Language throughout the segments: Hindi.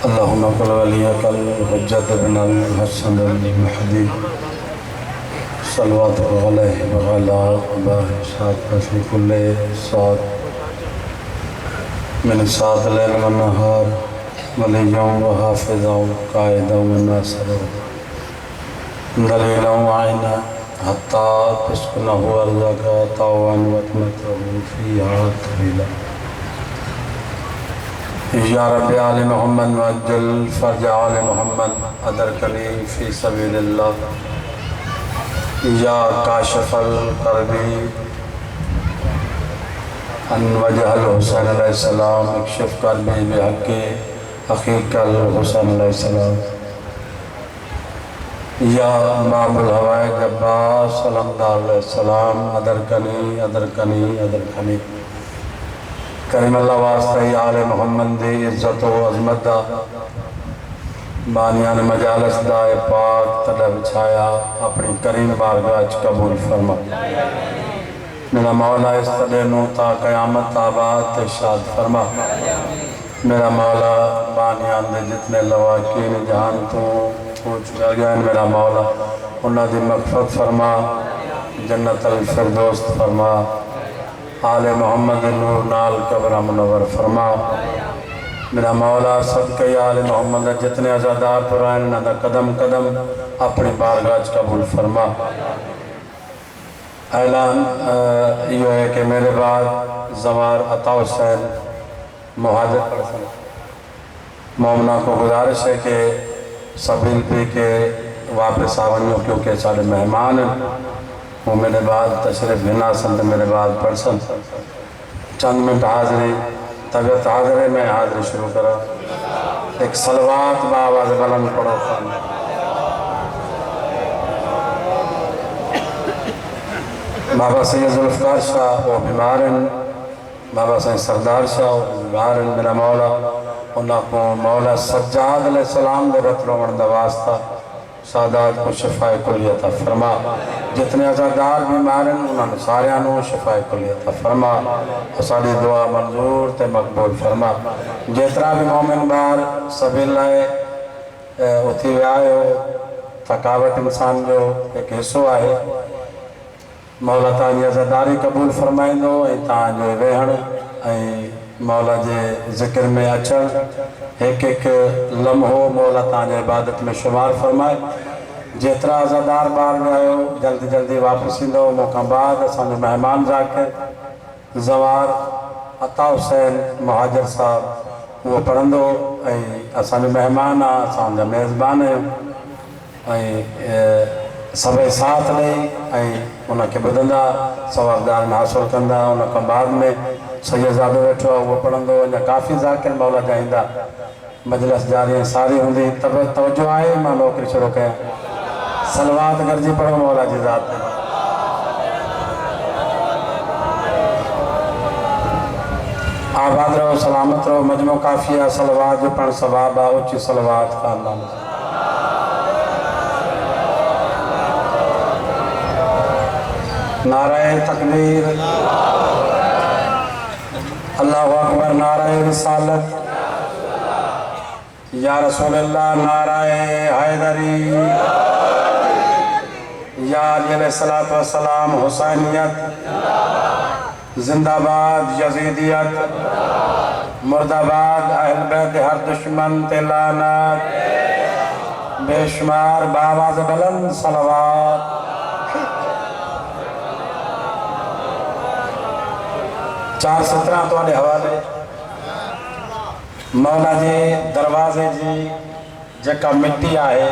अल्लाहुम्मा कुल वलियकल हुज्जत बिन अल हसन अल महदी सल्लल्लाहु अलैहि व अला आलिहि फी कुल्ले सात मिन सात लैल व नहार वलिय्यम व हाफिज़म काइदम व नासिर दलीलन व आइना हत्ता तस्कुनहु अर्ज़का तौअन व तमतअहु फ़ीहा तवीला। या रब्बि आले मोहम्मद वअज्जल फ़र्ज आले मोहम्मद अदरकनी फ़ी सबीलिल्लाह। या काशिफ़ल कर्बी अन वजहल हुसैन अलैहिस्सलाम इक्शिफ़ कर्बी बिहक़्क़ि अख़ीकल हुसैन अलैहिस्सलाम। या माबुल हवाइज अब्बास सल्लल्लाहु अलैहिस्सलाम अदरकनी अदरकनी अदरकनी। करीम अल्लाह वास्ते आले मोहम्मद दी इज्जत व अज़मत दा बानियान मजालस दा पाक तला बिछाया अपनी करीम बारगाह च कबूल फरमा। मेरा मौला इस तले नू ता क़यामत आबाद ते शाद फरमा। मेरा मौला बानियान दे जितने लवाकीन जहान तू पूछ कर गए मेरा मौला उन्हां दी मग़फ़िरत फरमा, जन्नत अल फिरदौस फरमा। आले मोहम्मद नूर नाल कब्र मुनव्वर फरमा। मेरा मौला सदके आले मोहम्मद जितने अज़ादार पुरान उन्हां दा कदम कदम अपनी बारगाह च कबूल फरमा। ऐलान यो है कि मेरे बाद ज़वार अता हुसैन मुहाजिर मोमना को गुजारिश है कि सबिल पी के वापस आ वनो क्योंकि साढ़े मेहमान वो मेरे बाद तशरीफ गिना सन मेरे बाद पढ़सन चंद मिनट हाज़री तबीयत हाज़िर है। मैं हाज़िरी शुरू करा। एक सलवात बावाज़ बुलंद पढ़ो खान। बाबा सैयद ज़ुल्फ़िकार शाह वो बीमार हैं, बाबा सैयद सरदार शाह वो बीमार हैं। मेरा मौला उन्होंने को मौला सज्जाद अलैहिस्सलाम दे रत रोवण दा वास्ता सादात को शफाए कुलियत फरमा। जितने अज़ादार बीमार हैं उन्होंने सारियां नू शफाए कुलियत फरमा और साड़ी दुआ मंजूर ते मकबूल फरमा। जितना भी मोमिन बार सबिल है उथी विया हो थकावट इंसान जो एक हिस्सो है मौला तव्हांजी अज़ादारी कबूल फरमाइंदो ऐं तव्हांजो वेहण ऐं मौला जे ज़िक्र में अचण एक एक लम्हो मौला तव्हांजे इबादत में शुमार फरमाए। जेतिरा अज़ादार ॿार विया जल्दी जल्दी वापस ईंदो। मूंखां बाद असांजो महिमान ज़ाकिर ज़वार अता हुसैन मुहाजिर साहब उहो पढ़ंदो ऐं असांजो महिमान आहे असांजा मेज़बान आहियूं ऐं सभई साथ ॾेई ऐं उनखे ॿुधंदा सवाबदार हासिलु कंदा। उन खां बाद में सैयदज़ादो वेठो आहे उहो पढ़ंदो। अञा काफ़ी ज़ाकिर मौला जा ईंदा। मजलिस जारी सारी हूंदी तब तवजो आहे। मां नौकिरी शुरू कयां। सलवात गरजी पढ़ो मौला जी ज़ात ते। आबाद रहो सलामत रहो। मजमो काफ़ी आहे सलवात जो पण सवाब आहे ऊंची सलवात का अल्लाह नाराए तकबीर अल्लाहु अकबर नाराए रिसालत या रसूल अल्लाह नाराए हैदरी या अली अलैहिस्सलातु वस्सलाम हुसैनियत जिंदाबाद यजीदियत मुर्दाबाद अहल बैत हर दुश्मन ते लानत बेशुमार बावाज़ बुलंद सलवात। 417 तुहाडे हवाले मौला जे दरवाजे जी जेका मिट्टी आहे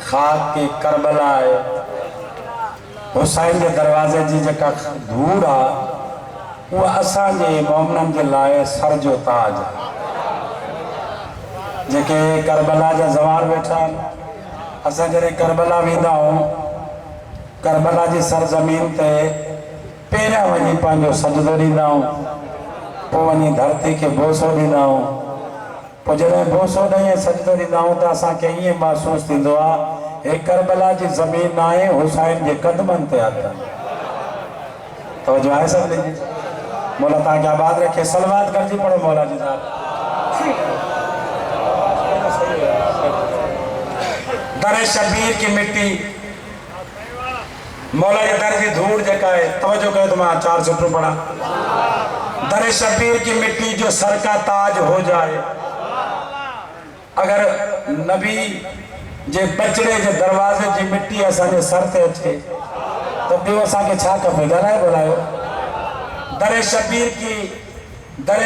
खाक की करबला है हुसैन के दरवाजे जी जेका धूड़ आहे उहा असांजे मोमिननि जे लाइ सर जो ताज आहे। जेके करबला जा ज़वार वेठा आहिनि असां जॾहिं करबला वेंदा आहियूं करबला जी सरज़मीन ते पहिरियां वञी पंहिंजो सजदो ॾींदा आहियूं पोइ वञी धरती खे बोसो ॾींदा आहियूं। पोइ जॾहिं बोसो ॾेई सजदो ॾींदा आहियूं त असांखे ईअं महसूसु थींदो आहे हे करबला जी ज़मीन आहे हुसैन जे क़दमनि ते हथ तवजो आहे सभिनी जी। मौला ताकि आबाद रखे। सलवात कर जी पढ़ो मौला जी साहब। दर शबीर की मिट्टी मौला ये दर की धूड़ जका है तवज्जो करे तो मैं 4 सुटू पढ़ा। दर शबीर की मिट्टी जो सर का ताज हो जाए। अगर नबी जे बचड़े जे दरवाजे जी मिट्टी असांजे सर ते अचे तो ॿियो असांखे छा खपे? ॻाल्हाए ॿोलायो। दर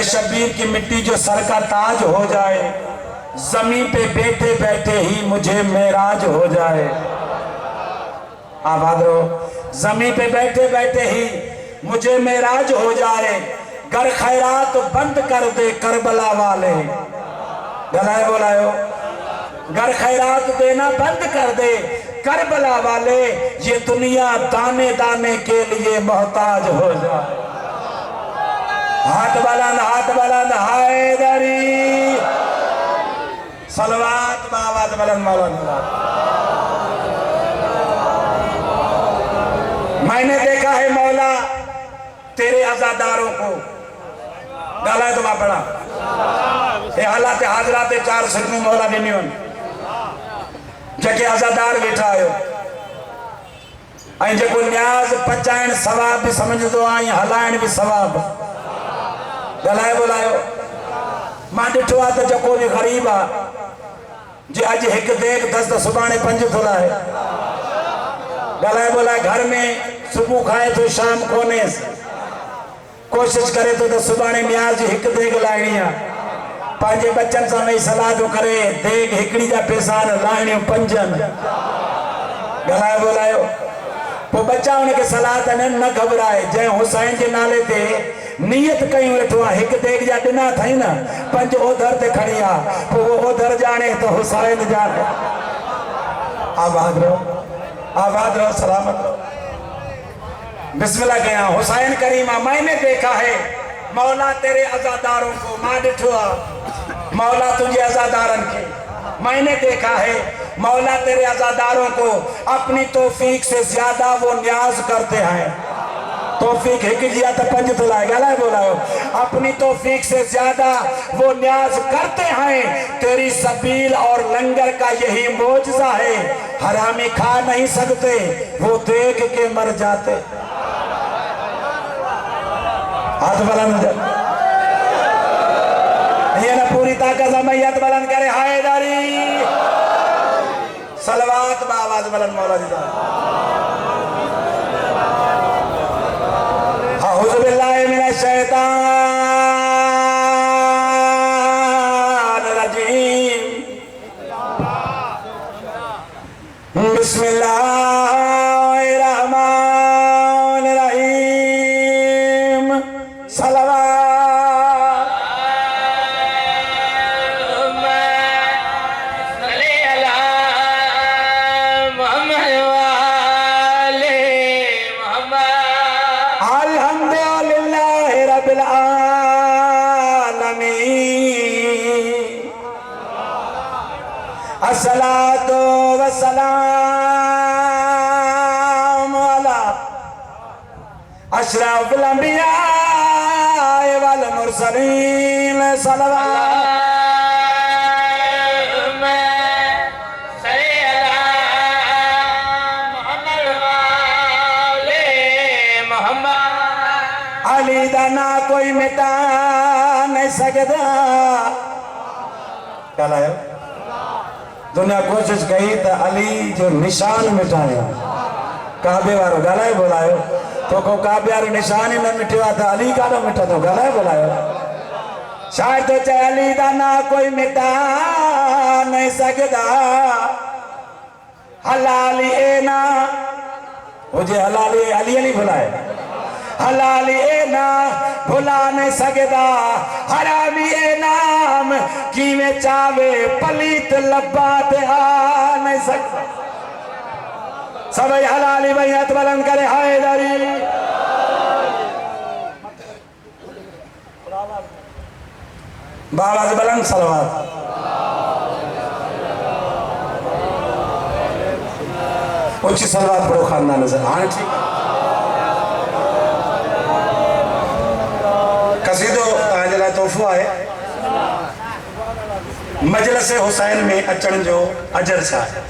शबीर की मिट्टी जो सर का ताज हो जाए, जमीन पे बैठे बैठे ही मुझे मेराज हो जाए। आबाद रहो। जमीन पे बैठे बैठे ही मुझे मेराज हो जाए, घर खैरात बंद कर दे करबला वाले। गलाए बोलायो। घर खैरात देना बंद कर दे करबला वाले, ये दुनिया दाने दाने के लिए मोहताज हो जाए। हाथ बुलंद हैदरी। सलवात बावात बुलंद मौला। मैंने देखा है मौला तेरे अज़ादारों को। गाला तो पड़ा हालात हाजरात 4 सिर्फ मौला ॾिनियूं जेके अज़ादार वेठा आहियो ऐं जेको न्याज़ पचाइण सवाब भी समझदो आहीं, हलाइण भी सवाब। ॻाल्हाए ॿोलायो। मां ॾिठो आहे त जेको बि ग़रीब आहे जे अॼु हिकु देग अथसि त सुभाणे 5 थोराए। ॻाल्हाए ॿोलाए। घर में सुबुह खाए थो शाम कोन्हेसि, कोशिश करे थो त सुभाणे न्याज़ जी हिकु देग लाइणी आहे। पंहिंजे बच्चनि सां वेही सलाह थो करे देग हिकिड़ी जा पैसा लाइणियूं 5। ॻाल्हाए ॿोलायो। पोइ बच्चा हुनखे सलाह त न घबराए। जंहिं हुसैन जे नाले ते नियत कयूं वेठो आहे, हिकु देग जा ॾिना अथई न, 5 ओधर ते खणी आ। पोइ उहो ओधर जाने त हुसैन जाने। आबाद रहो, सलामत रहो। बिस्मिल्लाह कया। हुसैन करीमा। मैंने देखा है मौला तेरे अज़ादारों को। मां ॾिठो आहे मौला तुझे अज़ादारन के। मैंने देखा है मौला तेरे अज़ादारों को अपनी तौफीक से ज्यादा वो न्याज करते हैं। तौफीक हिकु जी त 5 तो लाए। ॻाल्हाए ॿोलायो। अपनी तौफीक से ज्यादा वो न्याज करते हैं। तेरी सबील और लंगर का यही मौजज़ा है। हरामी खा नहीं सकते, वो देख के मर जाते। हाथ बुलंद। ये ना पूरी ताकत से मैयत बुलंद करे हैदरी। सलवात बावाज बुलंद मौला जी। अऊज़ु बिल्लाहि मिनश शैतानिर रजीम। बिस्मिल्लाहिर रहमानिर रहीम। सलवात। अस्सलातु वस्सलाम अला अशरफिल अंबिया वल मुरसलीन। सलवात। अली दा ना कोई मिटा नहीं सकता। ॻाल्हायो। दुनिया कोशिश कई तो अली जो निशान मिटायो। काबे वारो। ॻाल्हाए ॿोलायो। तो को काबे वारो निशान ही न मिटियो आहे त अली काॾो मिटंदो? ॻाल्हाए ॿोलायो। शायद तो चाहे अली दा ना कोई मिटा नहीं सकता। हलाली ए ना हुजे हलाली अली अली भुलाए। हलाली ए ना भुला नहीं सकता। हरामी ए नाम की में चावे पलीत लब्बा ते आ नहीं सकता। सब हलाली बैयत बुलंद करे हैदरी। बाबा बुलंद सलवात। ऊंची सलवात पढ़ो खानदान नजर। हाँ ठीक। कसीदो तव्हांजे लाइ तोहफ़ो आहे। मजलिस हुसैन में अचण जो अजर छा आहे?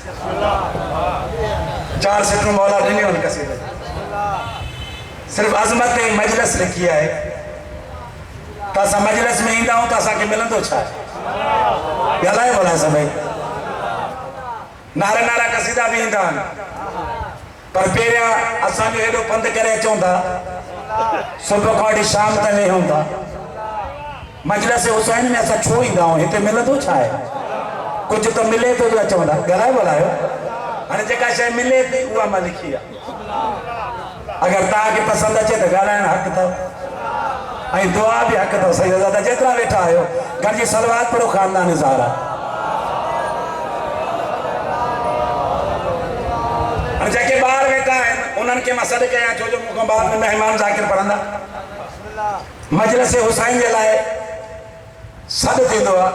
4 सिटूं मौला ॾिनियूं आहिनि कसीदे। सिर्फ़ु अज़मत मजलिस लिखी आहे। त असां मजलिस में ईंदा आहियूं त असांखे मिलंदो छा आहे? ॻाल्हाए ॿोलाए सभई। नारा नारा कसीदा बि ईंदा आहिनि, पर पहिरियां असांजो हेॾो पंधु करे अचूं था, सुबुह खां वठी शाम ताईं वेहूं था। मजलिस हुसैन में असां छो ईंदा आहियूं? हिते मिलंदो छा आहे? कुझु त मिले थो जो अचूं था। ॻाल्हाए ॿोलायो। हाणे जेका शइ मिले थी उहा मां लिखी आहे। अगरि तव्हांखे पसंदि अचे त ॻाल्हाइण हक़ अथव ऐं दुआ बि हक़ अथव। सही दादा जेतिरा वेठा आहियो गॾिजी सलवात पढ़ो, ख़ानदान ज़ाहरा। हाणे जेके ॿार वेठा आहिनि उन्हनि खे मां सॾु कयां, छो जो मूंखां ॿार में महिमान ज़ाकिर पढ़ंदा। मजलिस हुसैन जे लाइ सॾु थींदो आहे।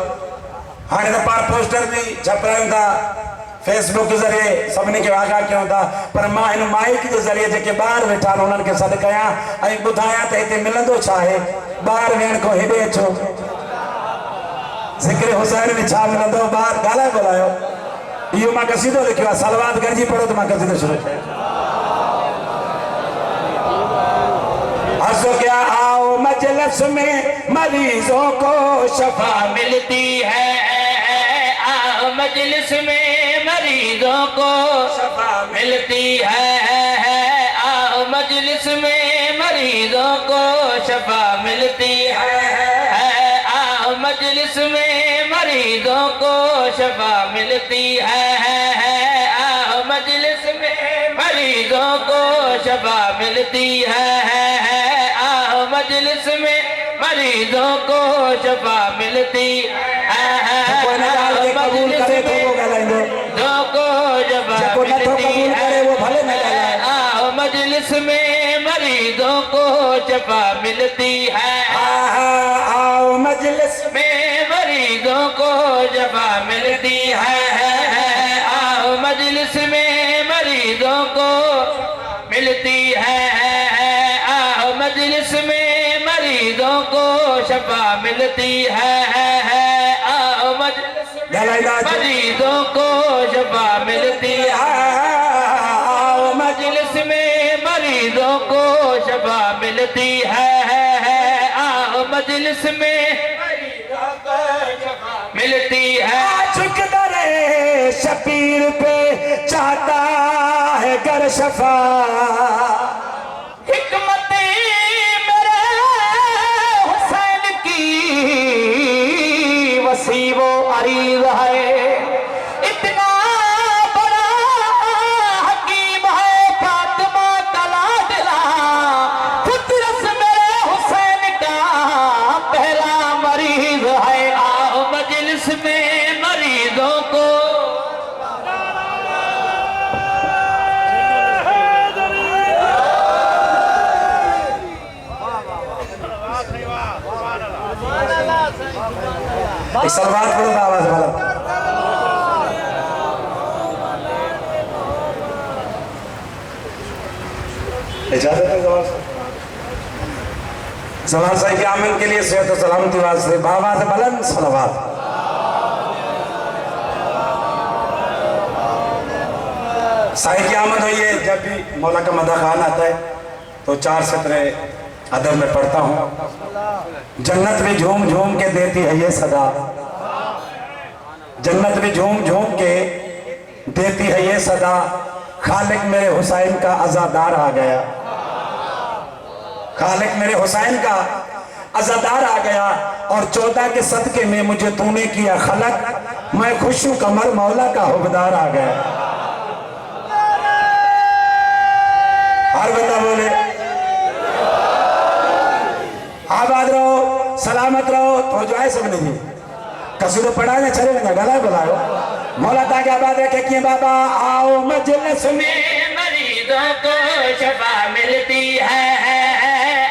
हाणे त पाण पोस्टर बि छपायूं था, फेसबुक के ज़रिए सभिनी खे आगाह कयूं था, पर मां हिन माइक जे ज़रिए जेके ॿार वेठा आहिनि उन्हनि खे सॾु कयां ऐं ॿुधायां त हिते मिलंदो छा आहे। ॿार वेहण खां हेॾे अचो, ज़िक्र हुसैन में छा मिलंदो? ॿार ॻाल्हाए ॿोलायो। इहो मां कसीदो लिखियो आहे, सलवात गॾिजी पढ़ो त मां कसीदो शुरू कयां। हंसो क्या आओ मजलिस में मरीजों को शफा मिलती है। आओ मजलिस में मरीजों को शफा मिलती है। आओ मजलिस में मरीजों को शफा मिलती है। आओ मजलिस में मरीजों को शफा मिलती है। आओ मजलिस में मरीजों को शफा मिलती है। आओ मजलिस में मरीजों को शफा मिलती है। मजलिस में मरीजों को शफा मिलती है। आओ मजलिस में मरीजों को शफा मिलती है। आओ मजलिस में मरीजों को शफा मिलती है। आओ मजलिस में मरीजों को मिलती है। आओ मजलिस में मरीजों को शफा मिलती है। आओ मजलिस में मरीजों को शफा मिलती है। आओ मजलिस में मरीजों को शफा मिलती है। आओ मजलिस में मरीजों को शफा मिलती है। झुक दरे शबीर पे चाहता है कर शफा। हिकमत मेरे हुसैन की वसी वो अरीज है। इतना बड़ा हकीम है फातिमा का लाडला। फितरत मेरे हुसैन का पहला मरीज है। आओ मजलिस में मरीजों को सलवात पढ़ो, आवाज वाला। इजाजत है जवान साहब के आमिन के लिए सेहत और सलामती वास्ते बाबा से बुलंद सलवात। साहिब की आमद हुई है। जब भी मौला का मदा खान आता है तो 4 सतरे अदब में पढ़ता हूँ। जन्नत भी झूम झूम के देती है ये सदा। जन्नत भी झूम झूम के देती है ये सदा। खालिक मेरे हुसैन का अज़ादार आ गया। खालिक मेरे हुसैन का अज़ादार आ गया और 14 के सदके में मुझे तूने किया खलक। मैं खुश हूँ कमर मौला का हुबदार आ गया। हर बंदा बोले आबाद रहो, सलामत रहो। तो जो है सबने जी कसूर पढ़ा ने चले ना गला बुलाओ। मौला ताकि आबाद रखे कि बाबा आओ मजलिस में मरीजों को शफा मिलती है।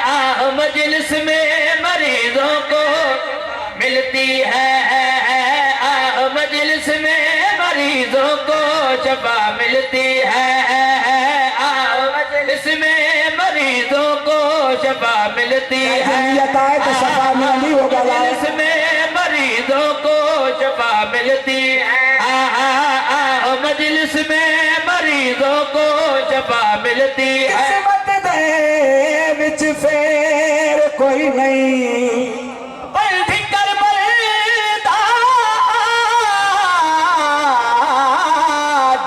आओ मजलिस में मरीजों को मिलती है। आओ मजलिस में मरीजों को शफा मिलती है। आओ इसमें मरीजों को शफा मिलती है। जमीयत आए तो शफा मिली होगा। इसमें मरीजों को शफा मिलती है। मजलिस में मरीजों को शफा मिलती है। किस्मत दे विच फेर कोई नहीं, पल ठिकर बलदा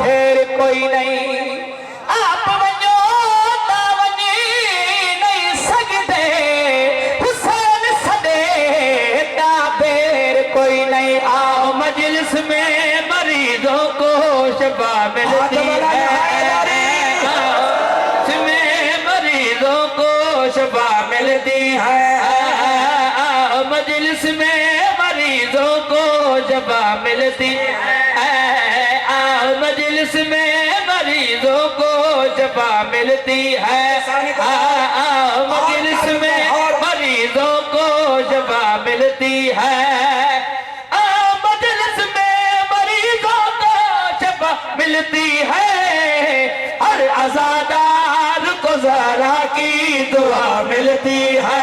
ढेर कोई नहीं। आप वञो ता वञी नहीं सकदे, हुसैन सदे ता बेर कोई नहीं। आओ मजलिस में मरीजों को शफा मिलती है। इसमें मरीजों को शफा मिलती है। मजलिस में मरीजों को शफा मिलती है। मजलिस में मरीजों को शफा मिलती है। मजलिस में मरीजों को शफा मिलती है। मजलिस में मरीजों को शफा मिलती है। हर अज़ादार को ज़रा की दुआ मिलती है।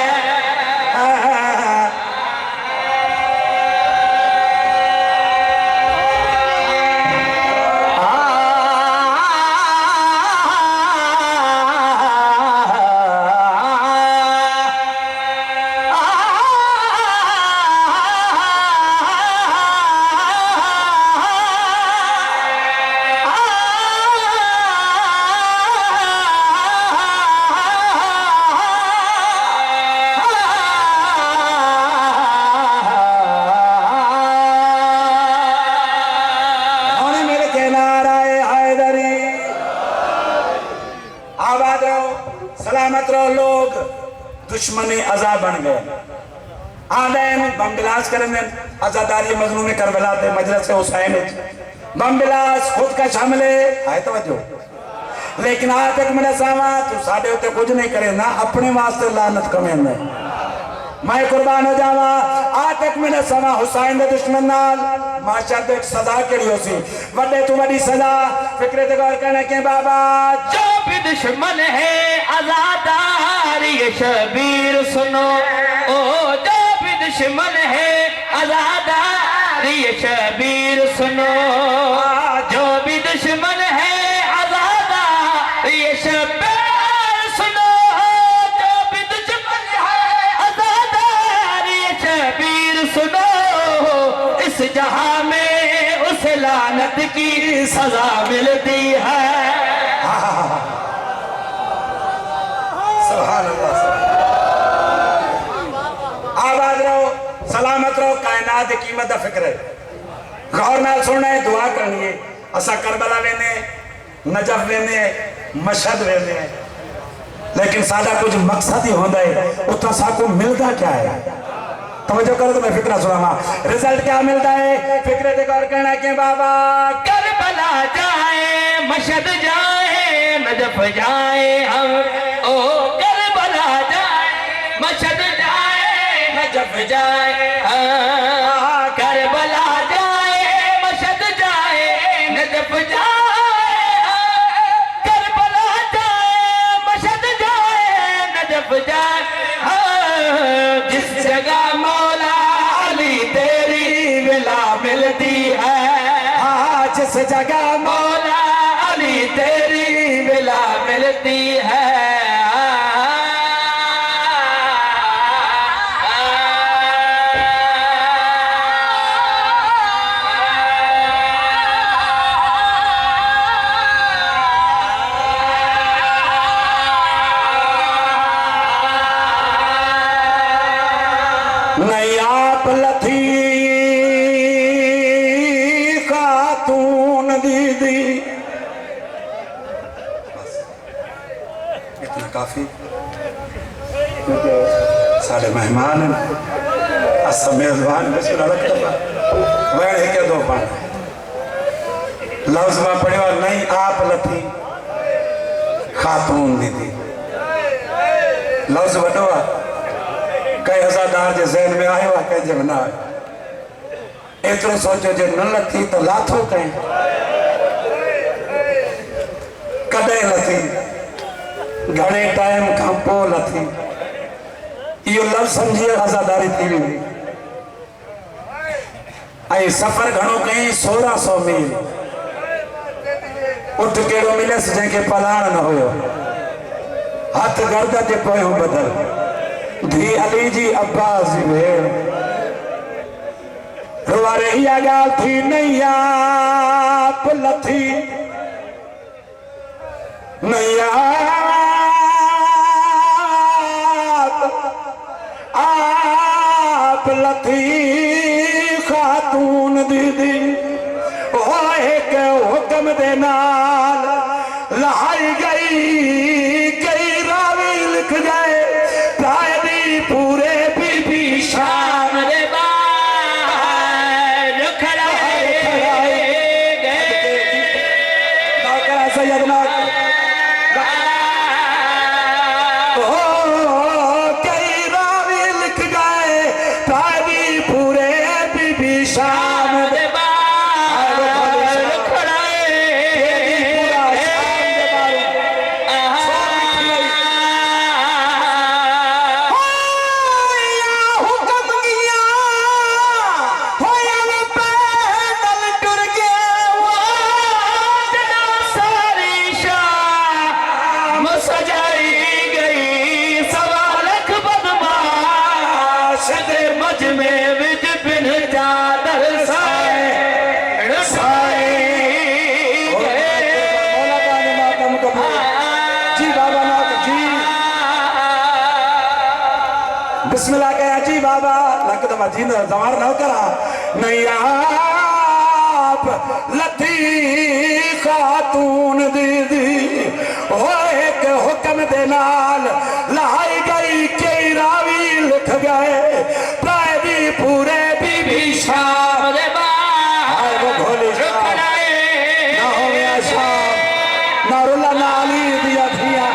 सलामत रहो। लोग दुश्मनी अजा बन गए। आदैन बम बिलास करें आजादारी मजलूम करबला ते मजलिस हुसैन बम बिलास खुद का शामिल है तवज्जो। लेकिन आज तक मैंने सावा तू साडे उत्ते कुछ नहीं करे ना अपने वास्ते लानत कमेंदा मैं कुर्बान हो जावा। आज तक मैंने समा हुसैन दे दुश्मन नाल माशा तो एक सजा केड़ी होसी वड्डे तू वड्डी सजा फिक्रे ते गौर करने के बाबा। जो भी दुश्मन है आजादार ये शबीर सुनो। ओ जो भी दुश्मन है आजादार ये शबीर सुनो। जो भी दुश्मन है आजादार ये शबीर सुनो। जो भी दुश्मन है आजादार ये शबीर सुनो। इस जहां में उस लानत की सजा मिलती है। आबाद रहो सलामत रहो। कायनात की कीमत का फिक्र है। गौर नाल सुनना है दुआ करनी है। असा करबला वेने नजफ वेने मशहद वेने लेकिन सादा कुछ मकसद ही होता है। उतना साको मिलता क्या है तवज्जो करो तो मैं फिक्र सुनावा। रिजल्ट क्या मिलता है फिक्रे ते गौर करना के बाबा। करबला जाए मशहद जाए नजफ जाए हम। ओ करबला जाए मशहद जाए नजफ जाए। करबला जाए मशहद जाए नजफ जाए। करबला जाए मशहद जाए नजफ जाए। जिस जगह मौला अली तेरी विला मिलती है। जिस जगह मौला अली तेरी विला मिलती है। नहीं आप लथी खातून दीदी इतना काफी साढ़े मेहमान असा मेजबान वैन है क्या दो पान लफ्ज में पढ़े और नहीं आप लथी खातून दीदी लफ्ज वडो कई हज़ारदार जे ज़हन में आयो आहे कंहिंजे में न आयो। एतिरो सोचो जे न लथी त लाथो कहीं कॾहिं लथी घणे टाइम खां पोइ लथी इहो लफ़्ज़ सम्झिए आज़ादारी थी वेंदी ऐं सफ़र घणो कई 1600 मील उठ कहिड़ो मिलियसि जंहिंखे पलाण न हुयो हथ गर्द जे पोयों बदल धी अली जी अब्बास जी भेण रुवारे इहा ॻाल्हि थी नैया लथी नैया आप लथी खातून दीदी होए के हुक्म दे नाल लहाई गई कई रावी लिख गए प्रायदी पूरे बीबी शाम रे बार खड़ाए गए नौकरा सैयदना कई रावी लिख गए प्रायदी पूरे बीबी शाम रे बार खड़ाए सजाई गई सवा लख बदमाश दे मज में विज बिन चादर साए जी बाबा ना जी बिस्मिल्लाह कया जी बाबा लक दमा जी न जवार न करा नहीं आप लती खातून दीदी होए के हुक्म दे नाल लहाई गई कई रावी लिख गए प्रायदी पूरे बीबी शाम रे बार वो भोले शाम ना हो गया शाम ना रुला ना अली दिया धिया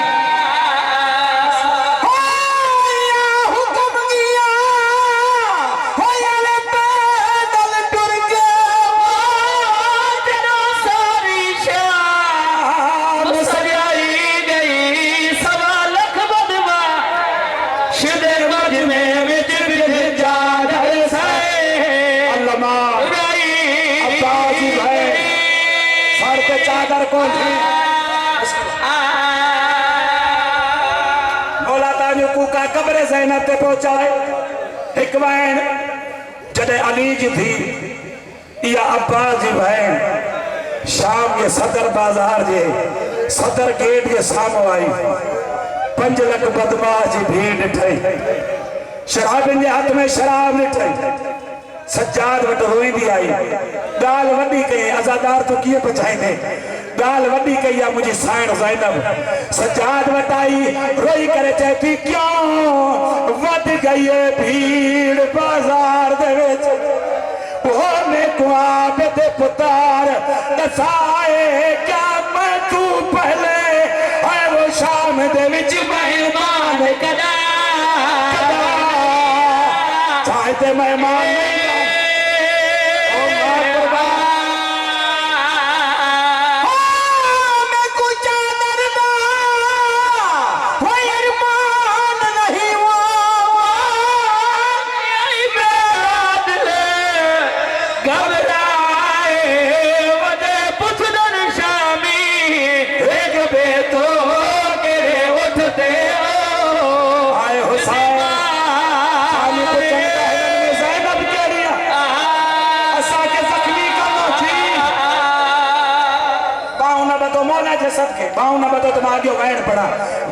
चादर कौन थी मौला ताजो कूका कब्र ज़ैनब ते पहुंचाए एक वैन जॾहिं अली जी थी इहा अब्बास जी भेण शाम के सदर बाजार जे सदर गेट के साम्हूं आई 5 लख बदमाश जी भीड़ ॾिठई शराबनि जे हथ में शराब ॾिठई सज्जाद वटि रोईंदी आई ॻाल्हि वॾी कई अज़ादार तो कीअं पचाईंदे ॻाल्हि वॾी कई आहे मुंहिंजी साइण ज़ैनब सज्जाद वटि आई रोई करे चए थी क्यों वध गई है भीड़ बाज़ार दे विच होने कुआब दे पुतार दसाए क्या मैं तू पहले है वो शाम दे विच मेहमान कदा चाहते मेहमान नहीं सदके बाऊ न बतो त मां वैन पड़ा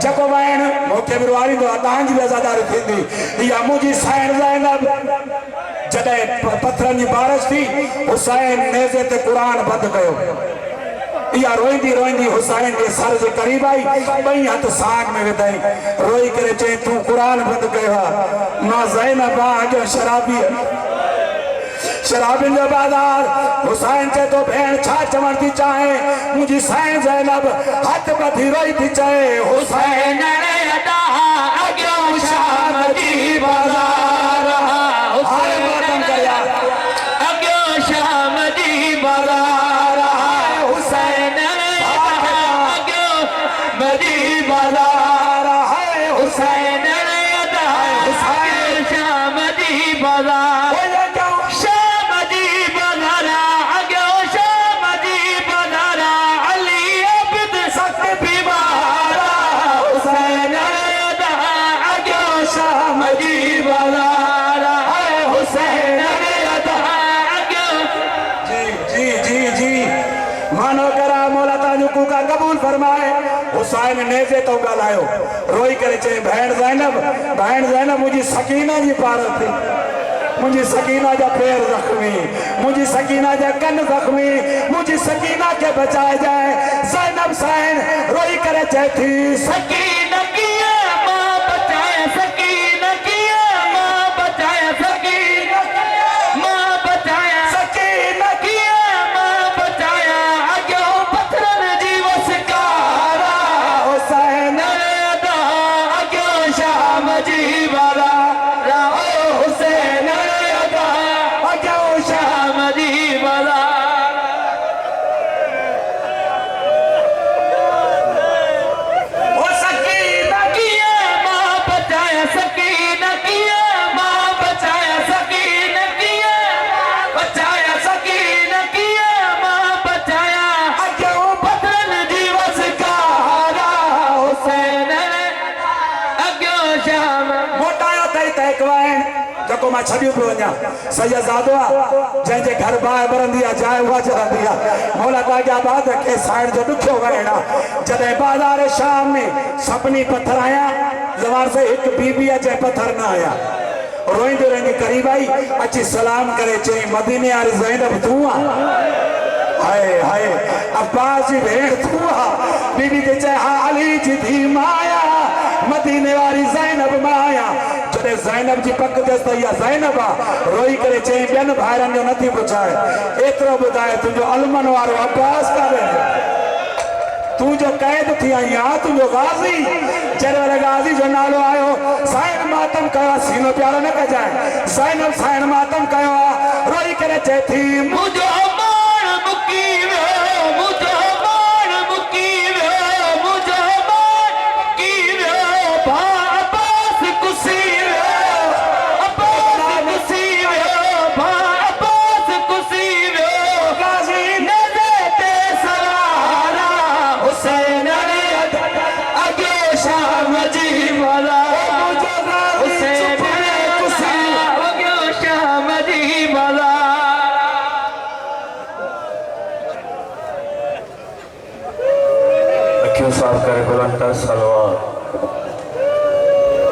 जको वैन मूंखे बि रुआरींदो आहे तव्हांजी बि आज़ादारी थींदी इहा मुंहिंजी साइण ज़ैनब जॾहिं पत्थरनि जी बारिश थी हुसैन नेज़े ते क़ुरान बंदि कयो इहा रोईंदी रोईंदी हुसैन जे सर जे क़रीब आई 2 हथ साग में विधई रोई करे चई तूं क़ुरान बंदि कयो आहे मां ज़ैनब अॼु शराबी शराबिन जो बाजार हुसैन चे तो भेण छा चवण थी चाहे मुंहिंजी साइण ज़ैनब हथ ॿधी रोई थी चए हुसैन अदा अॻियो शाम जी बाज़ार हाय वतन कया अॻियो शाम जी बाज़ार हुसैन अॻियो मदी बाज़ार का कबूल फरमाए। हुसैन नेज़े तो ॻाल्हायो, रोई करे चई भेण ज़ैनब मुझी सकीना जी पार थी, मुझी सकीना जा पैर जख्मी, मुझी सकीना जा कन जख्मी, मुझी सकीना के बचाए जाए। ज़ैनब सैन रोई करे चई थी सकीना किया मां बचाए, सकीना किया मां बचाए, सकीना मां बचाया, सकीना किया मां बचाया। अगो पत्थरन जी वसकारा हुसैन दा, अगो शाम जी वाला राहो हुसैन दा, अगो शाम जी वाला। ओ सकीना किया मां बचाया, सकीना किया मां बचाया, सकीना किया बचाया, सकीना किया मां बचाया। अगो पत्थरन जी वसकारा हुसैन अगो शाम। मोटायो तई तहकवाइन जको मां छडियो पियो वञा सैयदादो जंहिंजे घर बाहि भरंदी आहे जाइ उहा चरंदी आहे। मौला ताॻिया बात खे साइण जो ॾुखियो वणा जॾहिं बाज़ार शाम में सभिनी पत्थर आया ज़बान से हिकु बीबी अचे पत्थर न आया। रोईंदी रोईंदी करीब आई अची सलाम करे चई मदीने वारी ज़ैनब तूं आहे? हाय हाय अब्बास जी भेण तूं आहे? बीबी के चए हा अली जी धी मां आहियां, मदीने वारी ज़ैनब मां आहियां। जॾहिं ज़ैनब जी पक थियसि त इहा ज़ैनब आहे। रोई करे चई ॿियनि भाइरनि जो नथी पुछाए, एतिरो ॿुधाए तुंहिंजो अलमन वारो अब्बास काॾे? तू जो कैद थी आई आहे, तुंहिंजो गाज़ी जॾहिं गाज़ी जो नालो आयो साइण मातम कयो, सीनो प्यारो न कजाए। ज़ैनब साइण मातम कयो आहे, रोई करे चए थी मुझो मान मुकी वियो, मुझो मान मुकी वियो, मुझो मान मुकी वियो। भा अब्बास कुसी वियो, अब्बास कुसी वियो, भा अब्बास कुसी वियो। गाज़ी नज़े ते सवारा हुसैन अगो शाम जी वाला, हुसैन अगो शाम जी वाला। अखियों साफ करे बुलंद कर सलवात।